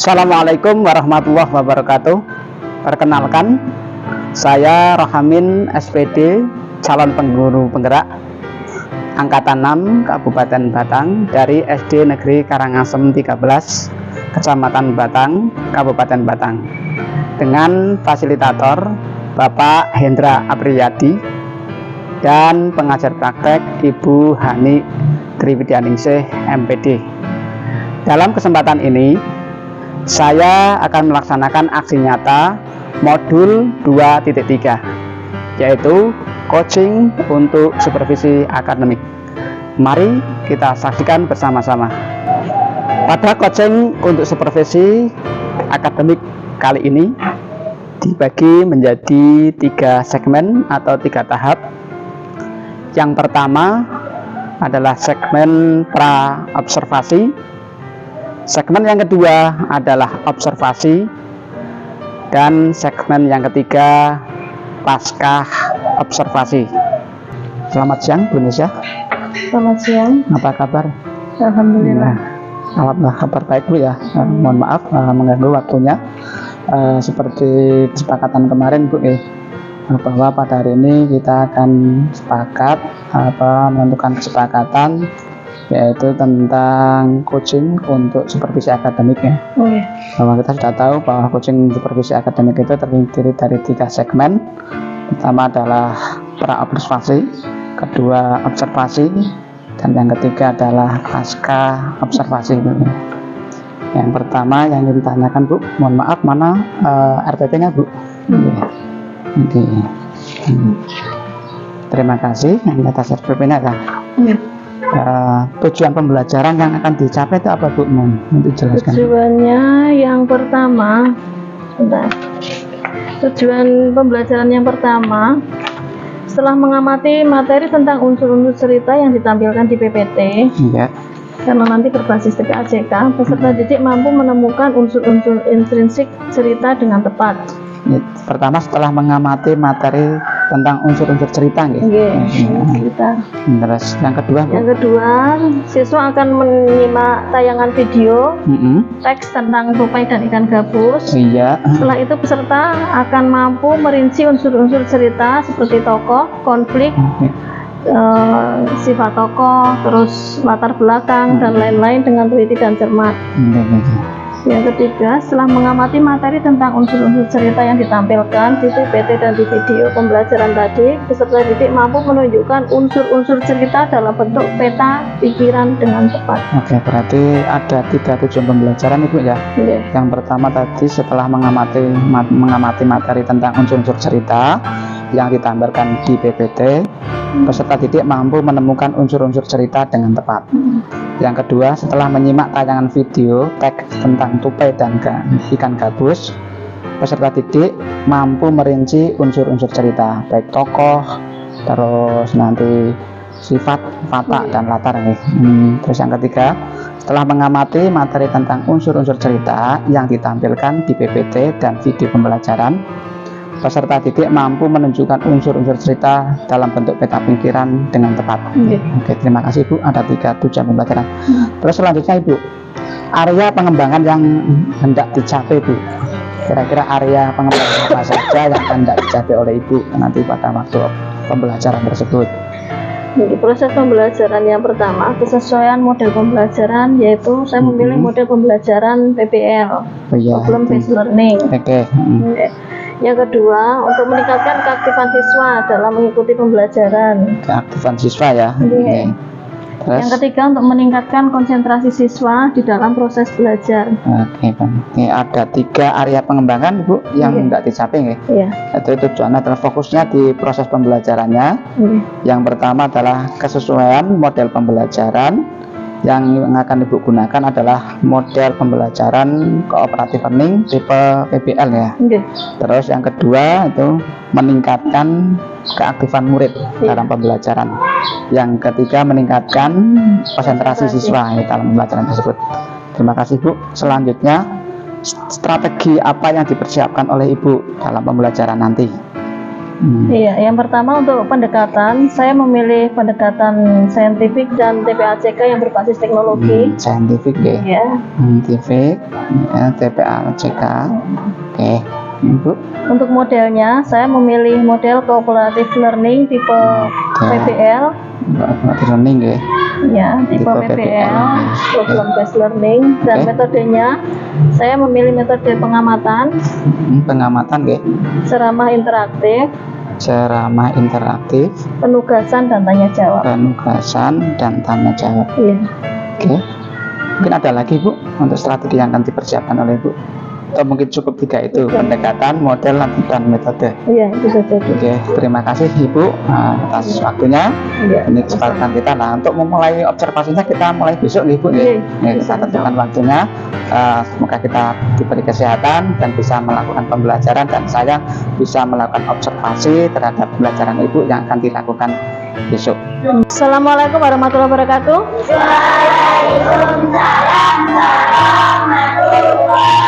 Assalamualaikum warahmatullahi wabarakatuh. Perkenalkan, saya Rohamin SPD, calon pengguru penggerak Angkatan 6 Kabupaten Batang dari SD Negeri Karangasem 13, Kecamatan Batang, Kabupaten Batang, dengan fasilitator Bapak Hendra Apriyadi dan pengajar praktek Ibu Hani Triwidianingsih MPD. Dalam kesempatan ini, saya akan melaksanakan aksi nyata modul 2.3, yaitu coaching untuk supervisi akademik. Mari kita saksikan bersama-sama. Pada coaching untuk supervisi akademik kali ini dibagi menjadi 3 segmen atau 3 tahap. Yang pertama adalah segmen pra-observasi. Segmen yang kedua adalah observasi, dan segmen yang ketiga pasca observasi. Selamat siang Bu Nisha. Selamat siang. Apa kabar? Alhamdulillah. Alhamdulillah kabar baik Bu ya. Mohon maaf mengganggu waktunya. Seperti kesepakatan kemarin Bu bahwa pada hari ini kita akan sepakat menentukan kesepakatan, yaitu tentang coaching untuk supervisi akademik ya. Bahwa kita sudah tahu bahwa coaching supervisi akademik itu terdiri dari 3 segmen. Pertama adalah pra-observasi, kedua observasi, dan yang ketiga adalah pasca observasi. Yang pertama yang ditanyakan Bu, mohon maaf mana RPP-nya Bu? Oke. Terima kasih yang atas RPP-nya ya. Tujuan pembelajaran yang akan dicapai itu apa Bu? Nanti jelaskan. Tujuannya yang pertama, tujuan pembelajaran yang pertama, setelah mengamati materi tentang unsur-unsur cerita yang ditampilkan di PPT, karena nanti berbasis TKAJK, peserta didik mampu menemukan unsur-unsur intrinsik cerita dengan tepat. Pertama, setelah mengamati materi tentang unsur-unsur cerita Cerita. Terus yang kedua Bu? Yang kedua, siswa akan menyimak tayangan video teks tentang tupai dan ikan gabus. Setelah itu peserta akan mampu merinci unsur-unsur cerita seperti tokoh, konflik, sifat tokoh, terus latar belakang dan lain-lain dengan teliti dan cermat. Yang ketiga, setelah mengamati materi tentang unsur-unsur cerita yang ditampilkan di PPT dan di video pembelajaran tadi, peserta didik mampu menunjukkan unsur-unsur cerita dalam bentuk peta pikiran dengan tepat. Oke, berarti ada 3 tujuan pembelajaran Ibu ya. Yang pertama tadi, setelah mengamati materi tentang unsur-unsur cerita yang ditampilkan di PPT, peserta didik mampu menemukan unsur-unsur cerita dengan tepat. Yang kedua, setelah menyimak tayangan video teks tentang tupai dan ikan gabus, peserta didik mampu merinci unsur-unsur cerita, baik tokoh, terus nanti sifat, watak, dan latar. Terus yang ketiga, setelah mengamati materi tentang unsur-unsur cerita yang ditampilkan di PPT dan video pembelajaran, peserta didik mampu menunjukkan unsur-unsur cerita dalam bentuk peta pikiran dengan tepat. Oke, terima kasih Bu. Ada 3 tujuan pembelajaran. Terus selanjutnya Ibu, area pengembangan yang hendak dicapai Bu. Kira-kira area pengembangan apa saja yang hendak dicapai oleh Ibu nanti pada waktu pembelajaran tersebut? Jadi proses pembelajaran yang pertama, kesesuaian model pembelajaran, yaitu saya memilih model pembelajaran PBL, Problem Based Learning. Yang kedua, untuk meningkatkan keaktifan siswa dalam mengikuti pembelajaran. Keaktifan siswa ya. Yang ketiga, untuk meningkatkan konsentrasi siswa di dalam proses belajar. Ini ada 3 area pengembangan Bu yang hendak dicapai Itu tujuannya adalah fokusnya di proses pembelajarannya. Yang pertama adalah kesesuaian model pembelajaran. Yang akan Ibu gunakan adalah model pembelajaran cooperative learning tipe PBL ya. Terus yang kedua itu meningkatkan keaktifan murid dalam pembelajaran. Yang ketiga, meningkatkan konsentrasi siswa dalam pembelajaran tersebut. Terima kasih Bu. Selanjutnya, strategi apa yang dipersiapkan oleh Ibu dalam pembelajaran nanti? Iya, yang pertama untuk pendekatan, saya memilih pendekatan saintifik dan TPACK yang berbasis teknologi. Saintifik ya. Ya. Saintifik, ya, TPACK. Oke, Ibu. Untuk modelnya, saya memilih model cooperative learning tipe PBL. Cooperative learning ya. Ya, tipe PBL, problem based learning, dan metodenya saya memilih metode pengamatan. Pengamatan ya. Ceramah interaktif. Ceramah interaktif. Penugasan dan tanya jawab. Penugasan dan tanya jawab. Iya. Oke. Mungkin ada lagi Bu untuk strategi yang akan dipersiapkan oleh Bu? Atau mungkin cukup 3 itu, pendekatan, model, dan metode. Iya, itu saja. Oke, terima kasih Ibu atas waktunya. Iya. Ini kesempatan kita. Nah, untuk memulai observasinya kita mulai besok nih Bu. Iya. Kita tentukan waktunya. Semoga kita diberi kesehatan dan bisa melakukan pembelajaran, dan saya bisa melakukan observasi terhadap pembelajaran Ibu yang akan dilakukan besok. Assalamualaikum warahmatullahi wabarakatuh. Waalaikumsalam warahmatullahi wabarakatuh.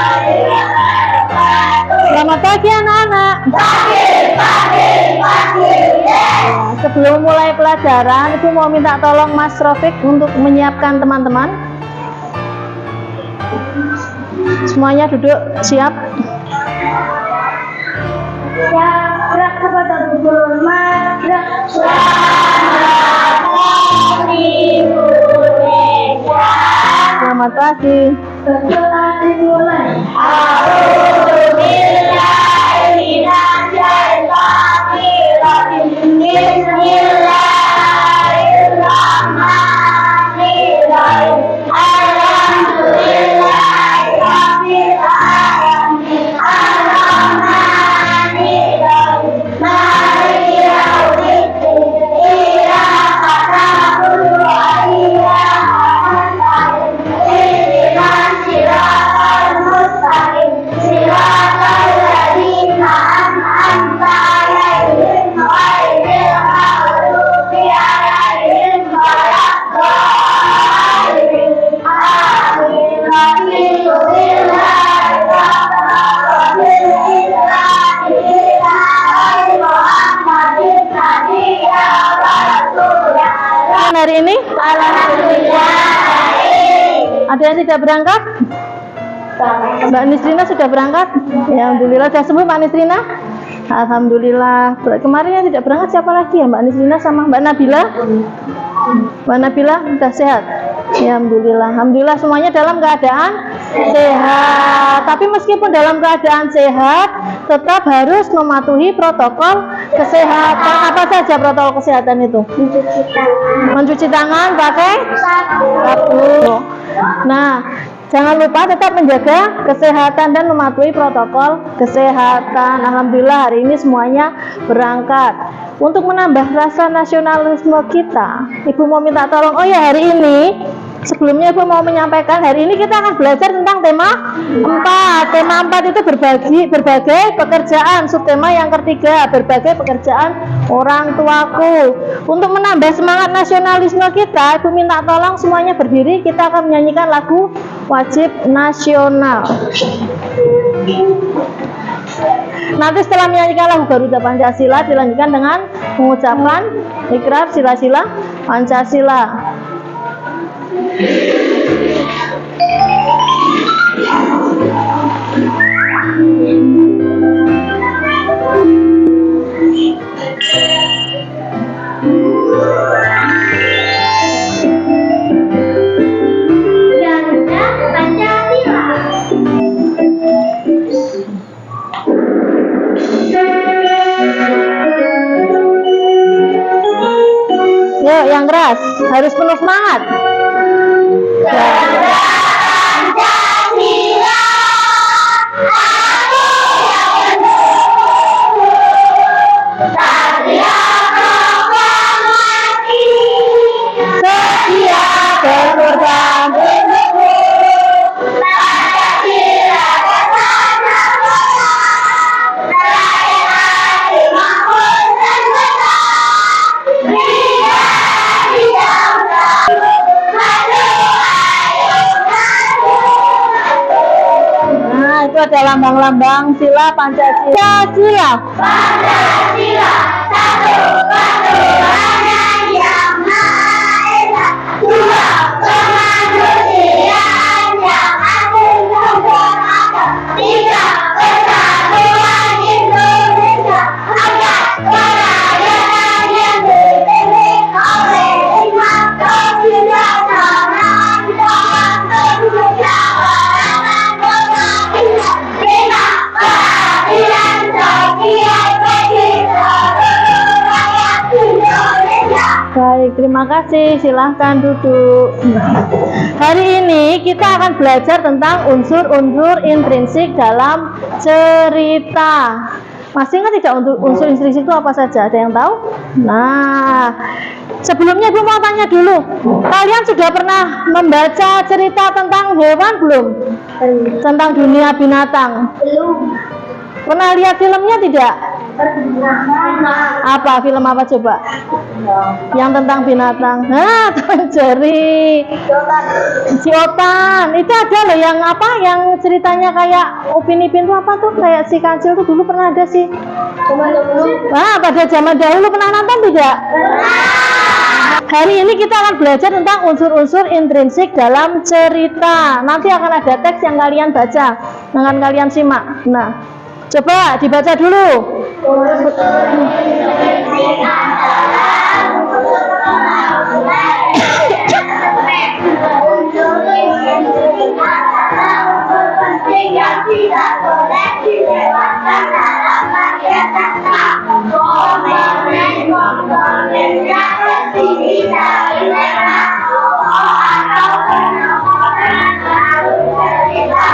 Selamat pagi anak-anak. Pagi. Sebelum mulai pelajaran, Ibu mau minta tolong Mas Rofik untuk menyiapkan teman-teman. Semuanya duduk, siap. Gerak kepada guru gerak. Selamat pagi. Setelah dimulai. Hari ini? Alhamdulillah. Ada yang tidak berangkat? Mbak Nisrina sudah berangkat? Ya, alhamdulillah. Sudah sembuh Mbak Nisrina? Alhamdulillah. Kemarin yang tidak berangkat siapa lagi ya? Mbak Nisrina sama Mbak Nabila? Mbak Nabila sudah sehat? Ya, alhamdulillah. Alhamdulillah semuanya dalam keadaan sehat. Tapi meskipun dalam keadaan sehat, tetap harus mematuhi protokol kesehatan. Apa saja protokol kesehatan itu? Mencuci tangan pakai sabun. Nah, jangan lupa tetap menjaga kesehatan dan mematuhi protokol kesehatan. Alhamdulillah hari ini semuanya berangkat. Untuk menambah rasa nasionalisme kita, Ibu mau minta tolong. Oh ya, hari ini sebelumnya Ibu mau menyampaikan, hari ini kita akan belajar tentang tema 4. Tema 4 itu berbagai pekerjaan. Subtema yang ketiga, berbagai pekerjaan orang tuaku. Untuk menambah semangat nasionalisme kita, Ibu minta tolong semuanya berdiri. Kita akan menyanyikan lagu wajib nasional. Nanti setelah menyanyikan lagu Garuda Pancasila, dilanjutkan dengan mengucapkan ikrar sila-sila Pancasila. Yuk, yang keras, harus penuh semangat. Garuda Pancasila, aku yang menunggu. Satria proklamasi, setia berkorban. Pancasila bersama, terakhir hati makmur dan besar. itu ada lambang-lambang sila Pancasila. Sila. Pancasila, satu kesatuan yang Maha Esa, dua kemanusiaan yang adil dan beradab, tiga persatuan Indonesia, empat peradaban yang dipimpin oleh hikmah kebijaksanaan dalam kemusyawaratan mufakat, lima peradilan sosial bagi seluruh rakyat Indonesia. Baik, terima kasih. Silahkan duduk. Hari ini kita akan belajar tentang unsur-unsur intrinsik dalam cerita. Masih ingat tidak unsur intrinsik itu apa saja? Ada yang tahu? Nah, sebelumnya Ibu mau tanya dulu. Kalian sudah pernah membaca cerita tentang hewan belum? Tentang dunia binatang? Belum. Pernah lihat filmnya tidak? Apa film apa coba? Yang tentang binatang. Nah, Tom Jerry, si Otan. Itu ada loh yang apa? Yang ceritanya kayak Upin Ipin itu apa tuh? Kayak si Kancil tuh dulu pernah ada sih. Pada zaman dahulu pernah nonton tidak? Hari ini kita akan belajar tentang unsur-unsur intrinsik dalam cerita. Nanti akan ada teks yang kalian baca, akan kalian simak. Nah, coba dibaca dulu. Yang tidak boleh dilewatkan dalam kegiatan komponen yang terdiri dari tema atau penomoran lalu cerita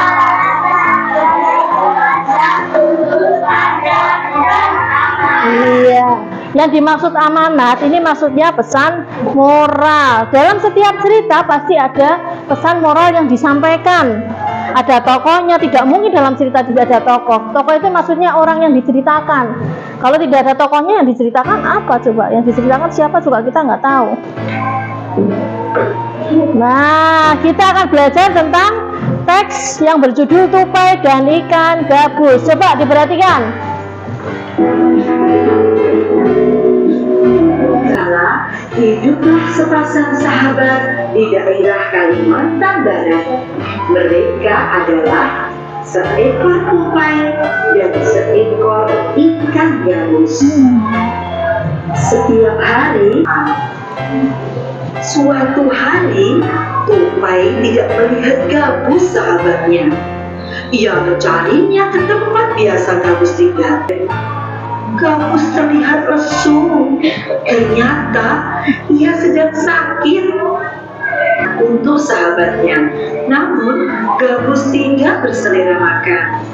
Iya, yang dimaksud amanat ini maksudnya pesan moral. Dalam setiap cerita pasti ada pesan moral yang disampaikan. Ada tokohnya, tidak mungkin dalam cerita tidak ada tokoh. Tokoh itu maksudnya orang yang diceritakan. Kalau tidak ada tokohnya yang diceritakan apa coba? Yang diceritakan siapa juga kita nggak tahu. Nah, kita akan belajar tentang teks yang berjudul Tupai dan Ikan Gabus. Coba diperhatikan. Hiduplah sepasang sahabat di daerah Kalimantan Barat. Mereka adalah seekor tupai dan seekor ikan gabus. Setiap hari, suatu hari, tupai tidak melihat gabus sahabatnya. Ia mencarinya ke tempat biasa gabus tinggal. Gabus terlihat lesu. Ternyata ia sedang sakit. Untuk sahabatnya, namun gabus tidak berselera makan.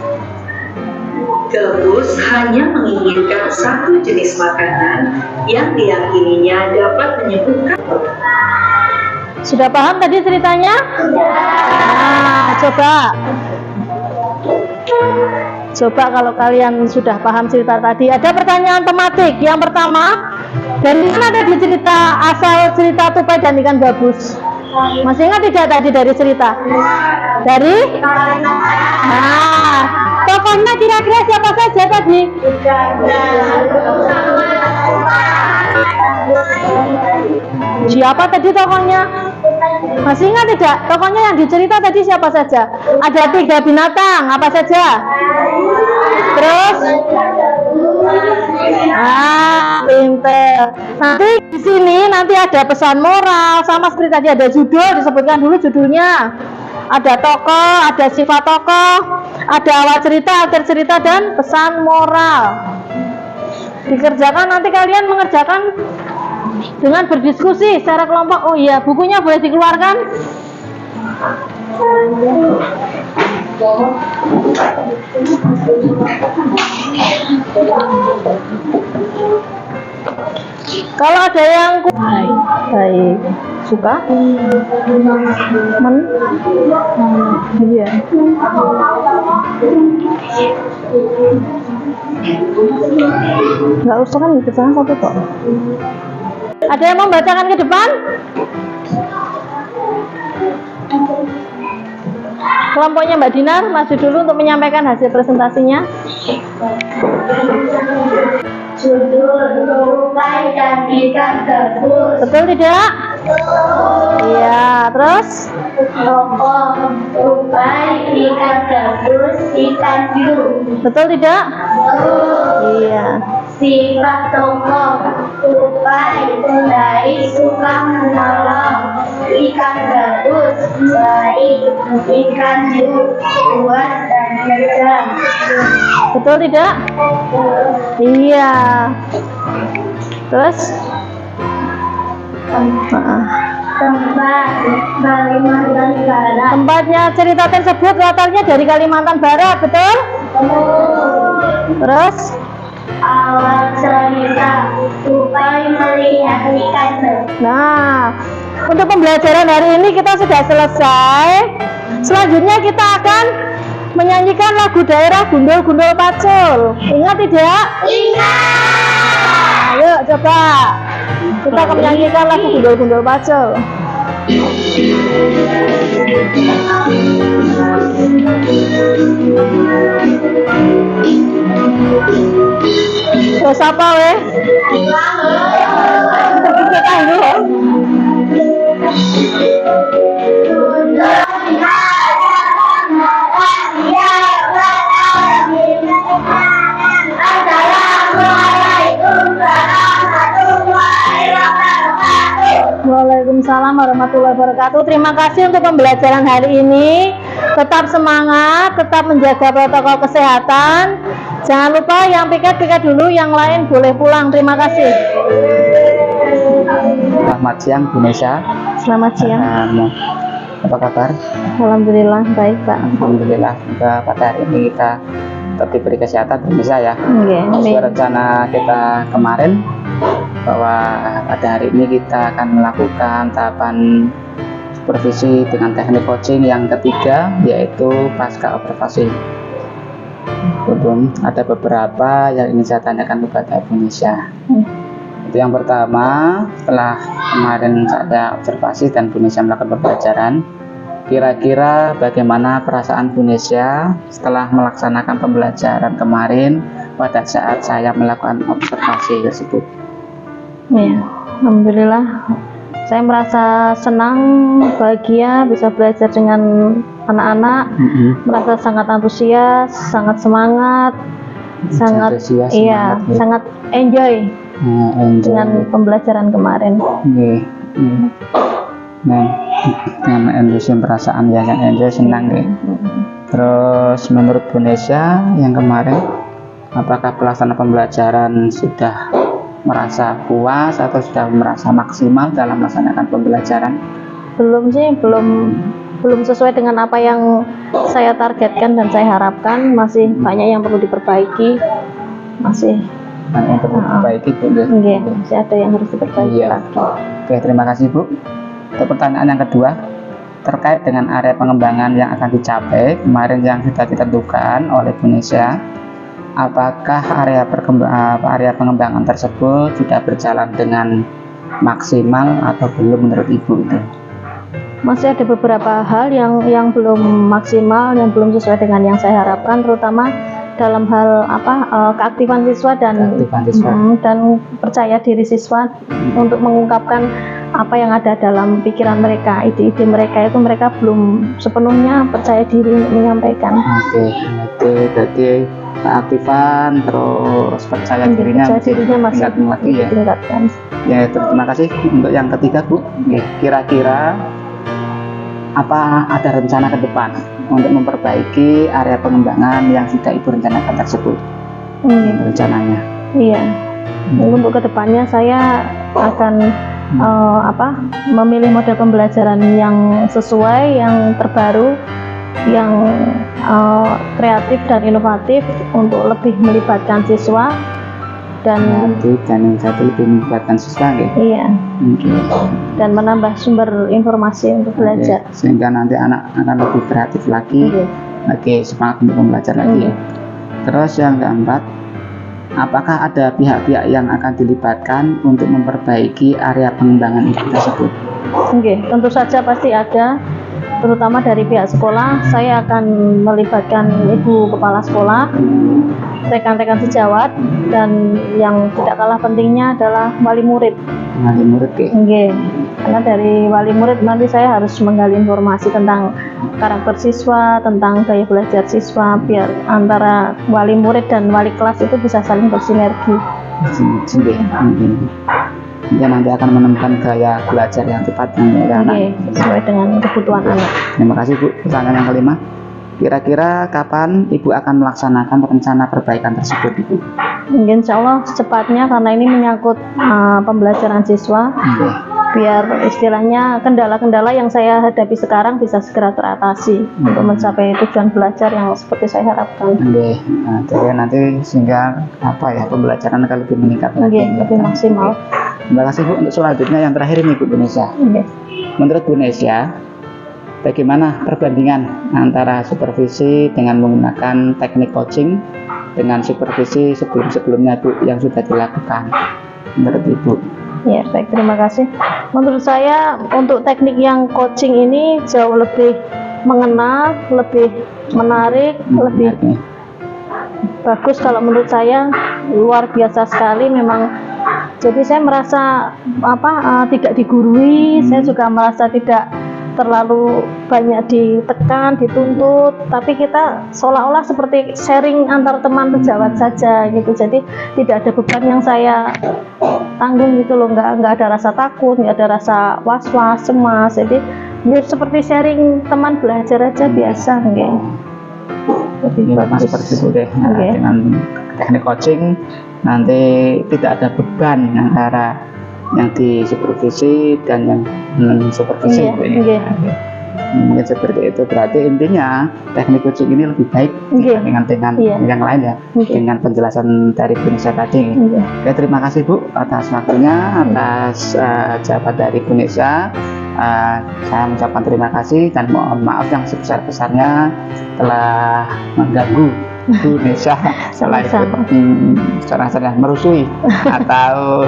Gabus hanya menginginkan satu jenis makanan yang diyakininya dapat menyembuhkan. Sudah paham tadi ceritanya? Nah, Coba kalau kalian sudah paham cerita tadi, ada pertanyaan tematik. Yang pertama, dari mana tadi cerita asal cerita tupai dan ikan gabus? Masih ingat tidak tadi dari cerita? Dari? Nah, tokohnya kira-kira siapa saja tadi? Siapa tadi tokohnya? Masih ingat tidak? Tokohnya yang dicerita tadi siapa saja? Ada 3 binatang, apa saja? Terus? Pinter. Nanti di sini nanti ada pesan moral, sama seperti tadi ada judul, disebutkan dulu judulnya. Ada tokoh, ada sifat tokoh, ada awal cerita, akhir cerita, dan pesan moral. Dikerjakan, nanti kalian mengerjakan dengan berdiskusi secara kelompok. Oh iya, bukunya boleh dikeluarkan. Kalau ada yang baik suka iya. Nggak usah kan ke sana satu kok. Ada yang membacakan ke depan? Kelompoknya Mbak Dinar maju dulu untuk menyampaikan hasil presentasinya. Judul tupai dan ikan gabus. Betul tidak? Iya, terus Tokoh tupai, ikan gabus, ikan hiu. betul tidak? Iya. Sifat tokoh tupai baik, suka menolong. Ikan gabus baik, ikan hiu kuat dan kejam. Betul tidak? Iya. Terus Tempat Kalimantan Barat. tempatnya cerita tersebut latarnya dari Kalimantan Barat, betul? Terus Awal cerita tupai melihat ikan gabus. nah, untuk pembelajaran hari ini kita sudah selesai. Selanjutnya kita akan menyanyikan lagu daerah Gundul-Gundul Pacul. Ingat tidak? Ingat. Ayo coba. Kita akan menyanyikan lagu Gundul-Gundul Pacul. Terus apa weh? Kita ini ya. Waalaikumsalam warahmatullahi wabarakatuh. Terima kasih untuk pembelajaran hari ini. Tetap semangat, tetap menjaga protokol kesehatan. Jangan lupa yang piket dulu, yang lain boleh pulang. Terima kasih. Selamat siang Bu Nesa. Selamat siang. Apa kabar? Alhamdulillah baik Pak. Alhamdulillah. Juga pada hari ini kita tetap diberi kesehatan Bu Nesa ya. Sesuai rencana kita kemarin bahwa pada hari ini kita akan melakukan tahapan supervisi dengan teknik coaching yang ketiga, yaitu pasca observasi. Kemudian ada beberapa yang ingin saya tanyakan kepada Bu Nesa. Itu yang pertama, setelah kemarin saya observasi dan Bu Nesa melakukan pembelajaran, kira-kira bagaimana perasaan Bu Nesa setelah melaksanakan pembelajaran kemarin pada saat saya melakukan observasi tersebut? Ya, alhamdulillah. Saya merasa senang, bahagia bisa belajar dengan anak-anak. Merasa sangat antusias, sangat semangat, sangat Antusias, iya, semangat, ya. sangat enjoy Enjoy. dengan pembelajaran kemarin. Nah, dengan enjoy perasaan ya, yang enjoy, senang ya. Terus menurut Bu Nesa yang kemarin, apakah pelaksana pembelajaran sudah merasa puas atau sudah merasa maksimal dalam melaksanakan pembelajaran? Belum sih, belum sesuai dengan apa yang saya targetkan dan saya harapkan. Masih banyak yang perlu diperbaiki. Masih Yang perlu diperbaiki Bu. enggak, masih ada yang harus diperbaiki Iya. lagi. Oke, terima kasih Bu. Untuk pertanyaan yang kedua, terkait dengan area pengembangan yang akan dicapai kemarin yang sudah ditentukan oleh Bu Nesa, apakah area pengembangan tersebut sudah berjalan dengan maksimal atau belum menurut Ibu itu? Masih ada beberapa hal yang belum maksimal, yang belum sesuai dengan yang saya harapkan, terutama dalam hal keaktifan siswa dan dan percaya diri siswa untuk mengungkapkan apa yang ada dalam pikiran mereka, ide-ide mereka itu mereka belum sepenuhnya percaya diri untuk menyampaikan. Oke, berarti keaktifan terus percaya dirinya masih lagi ya. ditingkatkan. Ya, terima kasih. Untuk yang ketiga Bu, kira-kira apa ada rencana ke depan untuk memperbaiki area pengembangan yang sudah Ibu rencanakan tersebut? Rencananya? Iya. Untuk kedepannya saya akan memilih model pembelajaran yang sesuai, yang terbaru, yang kreatif dan inovatif untuk lebih melibatkan siswa dan lebih melibatkan siswa gitu. Iya. Dan menambah sumber informasi untuk belajar. Sehingga nanti anak akan lebih kreatif lagi, lagi semangat untuk belajar lagi. Terus yang keempat, apakah ada pihak-pihak yang akan dilibatkan untuk memperbaiki area pengembangan itu tersebut? Tentu saja pasti ada. terutama dari pihak sekolah, saya akan melibatkan ibu kepala sekolah, rekan-rekan sejawat, dan yang tidak kalah pentingnya adalah wali murid. Wali murid ke. Nggih. Karena dari wali murid nanti saya harus menggali informasi tentang karakter siswa, tentang gaya belajar siswa, biar antara wali murid dan wali kelas itu bisa saling bersinergi. Dia nanti akan menemukan gaya belajar yang tepat untuk anak. Oke, sesuai dengan kebutuhan anak. Terima kasih Bu. Pertanyaan yang kelima, kira-kira kapan Ibu akan melaksanakan rencana perbaikan tersebut Ibu? Mungkin insya Allah secepatnya, karena ini menyangkut pembelajaran siswa. Biar istilahnya kendala-kendala yang saya hadapi sekarang bisa segera teratasi untuk mencapai tujuan belajar yang seperti saya harapkan. Jadi nanti sehingga pembelajaran akan lebih meningkat lagi. Lebih maksimal. Terima kasih Bu. Untuk selanjutnya yang terakhir ini Bu Nesya. Menurut Bu Nesya, bagaimana perbandingan antara supervisi dengan menggunakan teknik coaching dengan supervisi sebelum-sebelumnya Bu yang sudah dilakukan menurut Ibu? Ya, baik, terima kasih. Menurut saya untuk teknik yang coaching ini jauh lebih mengena, lebih menarik, lebih bagus. Kalau menurut saya luar biasa sekali memang. Jadi saya merasa tidak digurui, saya juga merasa tidak terlalu banyak ditekan, dituntut, tapi kita seolah-olah seperti sharing antar teman sejawat saja gitu. Jadi tidak ada beban yang saya tanggung gitu loh, nggak ada rasa takut, nggak ada rasa was-was, cemas. Jadi seperti sharing teman belajar aja biasa, nggak. Lebih bagus seperti itu deh. Dengan teknik coaching nanti tidak ada beban antara yang disupervisi dan yang non-supervisi. Mungkin seperti itu. Berarti intinya teknik coaching ini lebih baik dengan yang lain ya, dengan penjelasan dari Bu Nesya tadi. Oke, terima kasih Bu atas waktunya, atas jawaban dari Bu Nesya. Saya mengucapkan terima kasih dan mohon maaf yang sebesar-besarnya telah mengganggu Bu Nesya setelah ikut merusui atau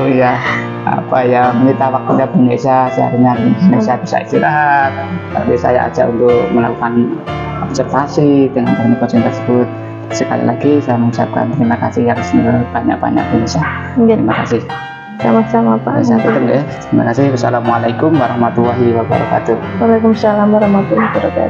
menyita waktunya Bu Nesya. Seharusnya Bu Nesya bisa istirahat, tapi saya ajak untuk melakukan observasi dengan teknik coaching tersebut. Sekali lagi saya mengucapkan terima kasih yang banyak-banyak Bu Nesya. Terima kasih. Sama-sama Pak. Terima kasih. Wassalamualaikum warahmatullahi wabarakatuh. Waalaikumsalam warahmatullahi wabarakatuh.